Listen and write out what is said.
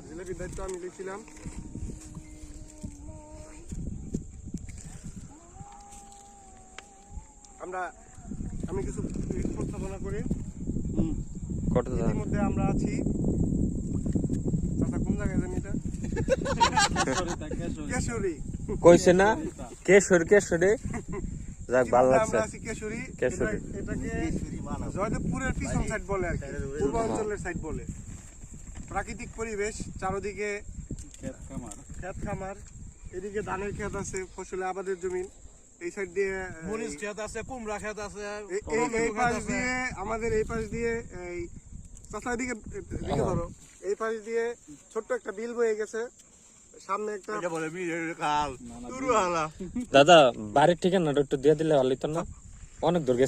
জিলাপির দায়িত্ব আমি লিখছিলাম। আমি কিছু উপস্থাপনা করি। এর মধ্যে আমরা আছি, চাচা কোন জায়গায় জানি এটা? কেশরী কইছে না? কেশরী যাক ভালো লাগছে। আমরা আছি কেশরী। এটাকে জয়দেবপুরের পিছন সাইড বলে আর কি, পূর্বাঞ্চলের সাইড বলে। প্রাকৃতিক পরিবেশ, চারদিকে ক্ষেত খামার, এদিকে ধানের ক্ষেত আছে, ফসলে আবাদের জমি। এই সাইড দিয়ে মরিচ ক্ষেত আছে, কুমড়া ক্ষেত আছে, এই পাশ দিয়ে আমাদের এই পাশ দিয়ে এই চাষার দিকে ধরো, এই পাশ দিয়ে ছোট্ট একটা বিল বয়ে গেছে, সামনে একটা দাদা বাড়ির ঠিকানাটা একটু দিয়ে দিলে ভালো হতো না? অনেক দূর গেছে।